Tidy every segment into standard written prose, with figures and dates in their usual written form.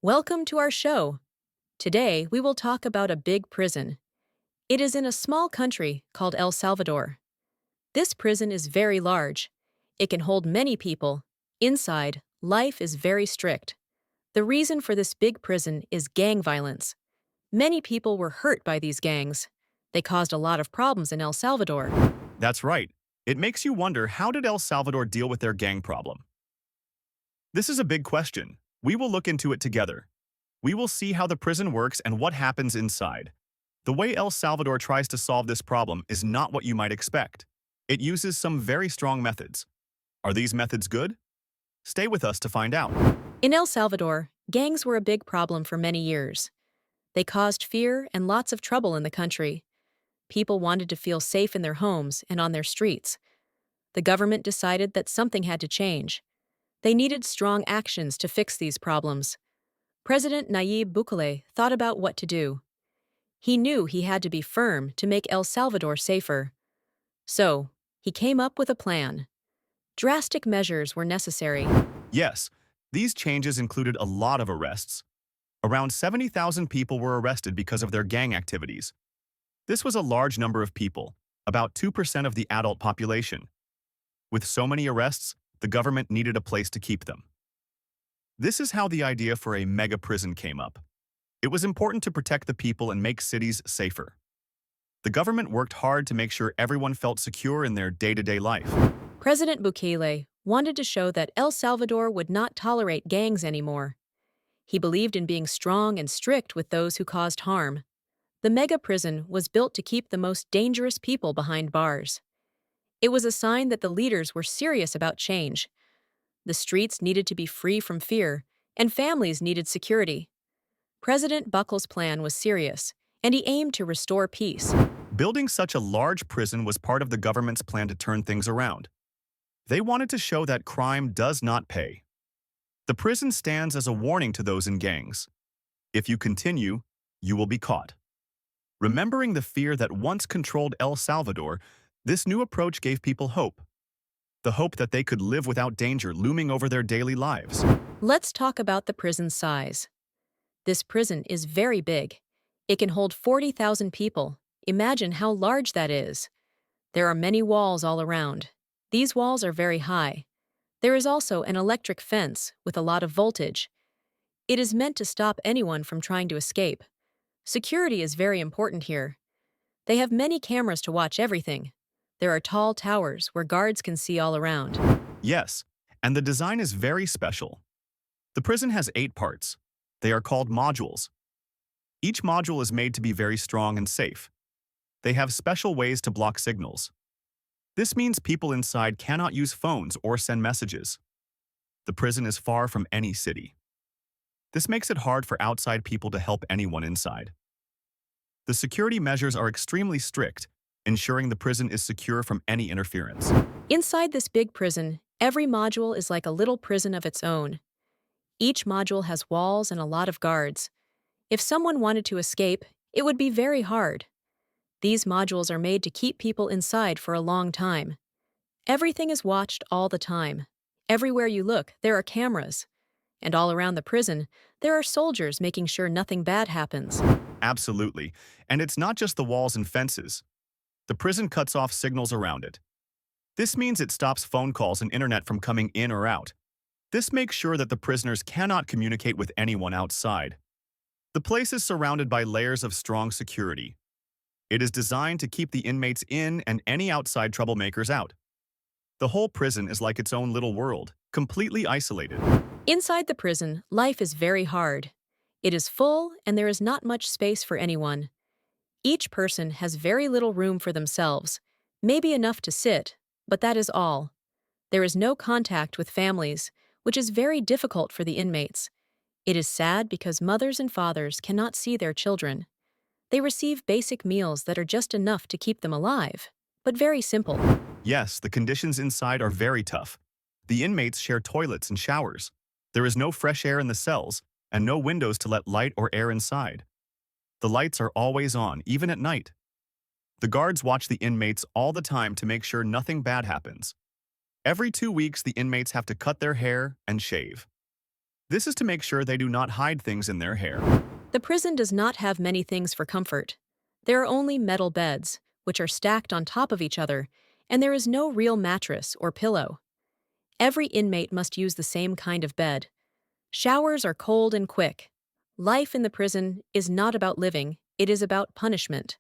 Welcome to our show. Today, we will talk about a big prison. It is in a small country called El Salvador. This prison is very large. It can hold many people. Inside, life is very strict. The reason for this big prison is gang violence. Many people were hurt by these gangs. They caused a lot of problems in El Salvador. That's right. It makes you wonder, how did El Salvador deal with their gang problem? This is a big question. We will look into it together. We will see how the prison works and what happens inside. The way El Salvador tries to solve this problem is not what you might expect. It uses some very strong methods. Are these methods good? Stay with us to find out. In El Salvador, gangs were a big problem for many years. They caused fear and lots of trouble in the country. People wanted to feel safe in their homes and on their streets. The government decided that something had to change. They needed strong actions to fix these problems. President Nayib Bukele thought about what to do. He knew he had to be firm to make El Salvador safer. So, he came up with a plan. Drastic measures were necessary. Yes, these changes included a lot of arrests. Around 70,000 people were arrested because of their gang activities. This was a large number of people, about 2% of the adult population. With so many arrests, the government needed a place to keep them. This is how the idea for a mega prison came up. It was important to protect the people and make cities safer. The government worked hard to make sure everyone felt secure in their day-to-day life. President Bukele wanted to show that El Salvador would not tolerate gangs anymore. He believed in being strong and strict with those who caused harm. The mega prison was built to keep the most dangerous people behind bars. It was a sign that the leaders were serious about change. The streets needed to be free from fear, and families needed security. President Buckle's plan was serious, and he aimed to restore peace. Building such a large prison was part of the government's plan to turn things around. They wanted to show that crime does not pay. The prison stands as a warning to those in gangs. If you continue, you will be caught. Remembering the fear that once controlled El Salvador, this new approach gave people hope. The hope that they could live without danger looming over their daily lives. Let's talk about the prison's size. This prison is very big. It can hold 40,000 people. Imagine how large that is. There are many walls all around. These walls are very high. There is also an electric fence with a lot of voltage. It is meant to stop anyone from trying to escape. Security is very important here. They have many cameras to watch everything. There are tall towers where guards can see all around. Yes, and the design is very special. The prison has 8 parts. They are called modules. Each module is made to be very strong and safe. They have special ways to block signals. This means people inside cannot use phones or send messages. The prison is far from any city. This makes it hard for outside people to help anyone inside. The security measures are extremely strict, ensuring the prison is secure from any interference. Inside this big prison, every module is like a little prison of its own. Each module has walls and a lot of guards. If someone wanted to escape, it would be very hard. These modules are made to keep people inside for a long time. Everything is watched all the time. Everywhere you look, there are cameras. And all around the prison, there are soldiers making sure nothing bad happens. Absolutely. And it's not just the walls and fences. The prison cuts off signals around it. This means it stops phone calls and internet from coming in or out. This makes sure that the prisoners cannot communicate with anyone outside. The place is surrounded by layers of strong security. It is designed to keep the inmates in and any outside troublemakers out. The whole prison is like its own little world, completely isolated. Inside the prison, life is very hard. It is full and there is not much space for anyone. Each person has very little room for themselves, maybe enough to sit, but that is all. There is no contact with families, which is very difficult for the inmates. It is sad because mothers and fathers cannot see their children. They receive basic meals that are just enough to keep them alive, but very simple. Yes, the conditions inside are very tough. The inmates share toilets and showers. There is no fresh air in the cells, and no windows to let light or air inside. The lights are always on, even at night. The guards watch the inmates all the time to make sure nothing bad happens. Every 2 weeks, the inmates have to cut their hair and shave. This is to make sure they do not hide things in their hair. The prison does not have many things for comfort. There are only metal beds, which are stacked on top of each other, and there is no real mattress or pillow. Every inmate must use the same kind of bed. Showers are cold and quick. Life in the prison is not about living, it is about punishment.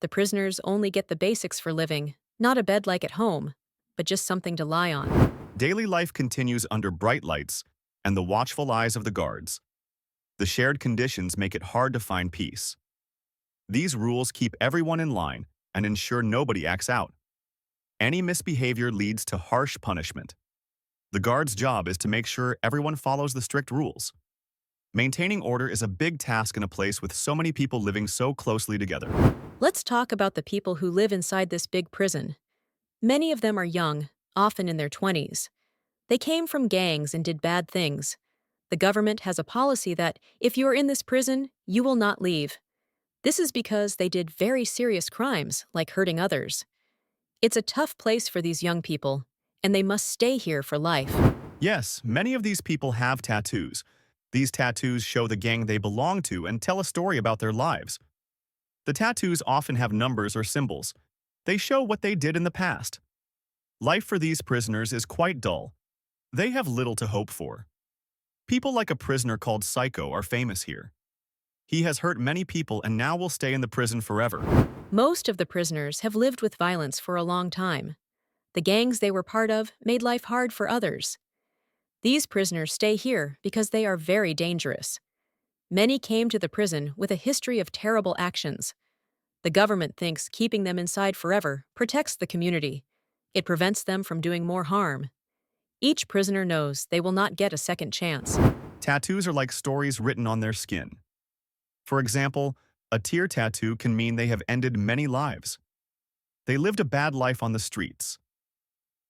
The prisoners only get the basics for living, not a bed like at home, but just something to lie on. Daily life continues under bright lights and the watchful eyes of the guards. The shared conditions make it hard to find peace. These rules keep everyone in line and ensure nobody acts out. Any misbehavior leads to harsh punishment. The guard's job is to make sure everyone follows the strict rules. Maintaining order is a big task in a place with so many people living so closely together. Let's talk about the people who live inside this big prison. Many of them are young, often in their 20s. They came from gangs and did bad things. The government has a policy that if you are in this prison, you will not leave. This is because they did very serious crimes, like hurting others. It's a tough place for these young people, and they must stay here for life. Yes, many of these people have tattoos. These tattoos show the gang they belong to and tell a story about their lives. The tattoos often have numbers or symbols. They show what they did in the past. Life for these prisoners is quite dull. They have little to hope for. People like a prisoner called Psycho are famous here. He has hurt many people and now will stay in the prison forever. Most of the prisoners have lived with violence for a long time. The gangs they were part of made life hard for others. These prisoners stay here because they are very dangerous. Many came to the prison with a history of terrible actions. The government thinks keeping them inside forever protects the community. It prevents them from doing more harm. Each prisoner knows they will not get a second chance. Tattoos are like stories written on their skin. For example, a tear tattoo can mean they have ended many lives. They lived a bad life on the streets.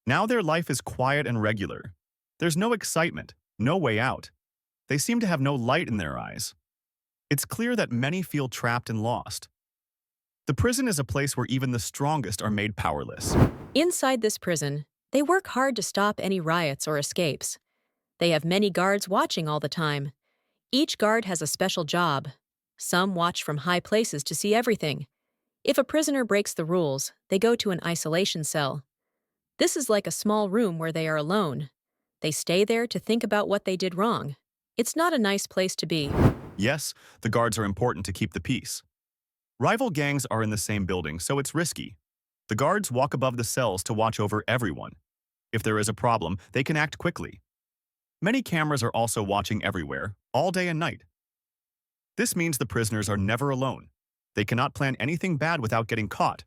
Now their life is quiet and regular. There's no excitement, no way out. They seem to have no light in their eyes. It's clear that many feel trapped and lost. The prison is a place where even the strongest are made powerless. Inside this prison, they work hard to stop any riots or escapes. They have many guards watching all the time. Each guard has a special job. Some watch from high places to see everything. If a prisoner breaks the rules, they go to an isolation cell. This is like a small room where they are alone. They stay there to think about what they did wrong. It's not a nice place to be. Yes, the guards are important to keep the peace. Rival gangs are in the same building, so it's risky. The guards walk above the cells to watch over everyone. If there is a problem, they can act quickly. Many cameras are also watching everywhere, all day and night. This means the prisoners are never alone. They cannot plan anything bad without getting caught.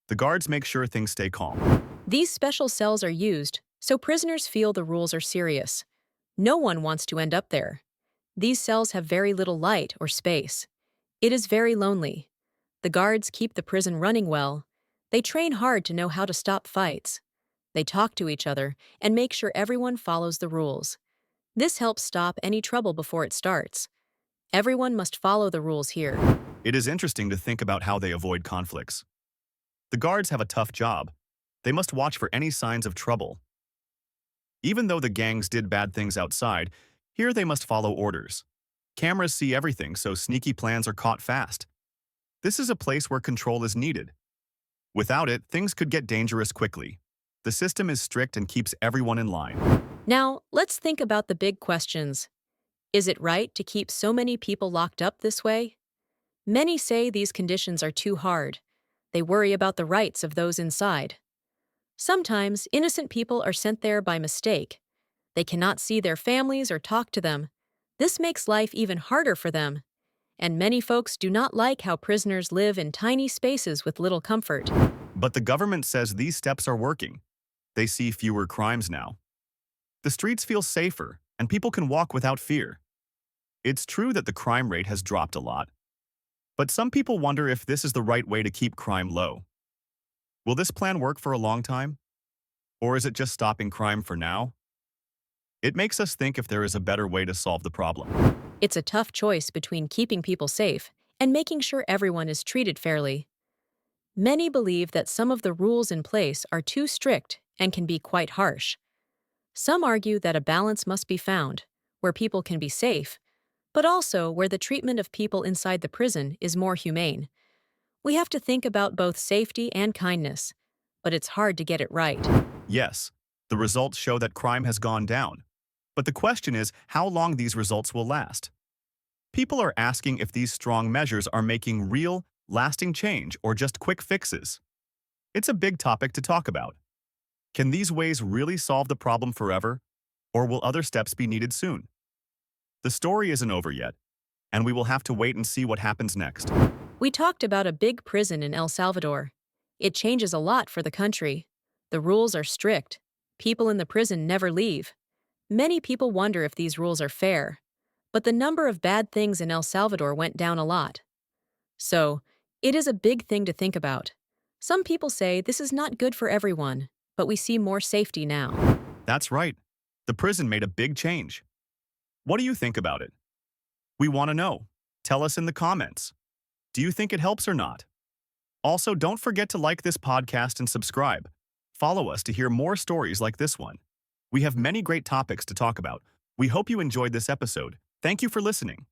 The guards make sure things stay calm. These special cells are used so prisoners feel the rules are serious. No one wants to end up there. These cells have very little light or space. It is very lonely. The guards keep the prison running well. They train hard to know how to stop fights. They talk to each other and make sure everyone follows the rules. This helps stop any trouble before it starts. Everyone must follow the rules here. It is interesting to think about how they avoid conflicts. The guards have a tough job. They must watch for any signs of trouble. Even though the gangs did bad things outside, here they must follow orders. Cameras see everything, so sneaky plans are caught fast. This is a place where control is needed. Without it, things could get dangerous quickly. The system is strict and keeps everyone in line. Now, let's think about the big questions. Is it right to keep so many people locked up this way? Many say these conditions are too hard. They worry about the rights of those inside. Sometimes, innocent people are sent there by mistake. They cannot see their families or talk to them. This makes life even harder for them. And many folks do not like how prisoners live in tiny spaces with little comfort. But the government says these steps are working. They see fewer crimes now. The streets feel safer, and people can walk without fear. It's true that the crime rate has dropped a lot. But some people wonder if this is the right way to keep crime low. Will this plan work for a long time? Or is it just stopping crime for now? It makes us think if there is a better way to solve the problem. It's a tough choice between keeping people safe and making sure everyone is treated fairly. Many believe that some of the rules in place are too strict and can be quite harsh. Some argue that a balance must be found, where people can be safe, but also where the treatment of people inside the prison is more humane. We have to think about both safety and kindness, but it's hard to get it right. Yes, the results show that crime has gone down. But the question is how long these results will last. People are asking if these strong measures are making real, lasting change or just quick fixes. It's a big topic to talk about. Can these ways really solve the problem forever, or will other steps be needed soon? The story isn't over yet, and we will have to wait and see what happens next. We talked about a big prison in El Salvador. It changes a lot for the country. The rules are strict. People in the prison never leave. Many people wonder if these rules are fair. But the number of bad things in El Salvador went down a lot. So, it is a big thing to think about. Some people say this is not good for everyone, but we see more safety now. That's right. The prison made a big change. What do you think about it? We want to know. Tell us in the comments. Do you think it helps or not? Also, don't forget to like this podcast and subscribe. Follow us to hear more stories like this one. We have many great topics to talk about. We hope you enjoyed this episode. Thank you for listening.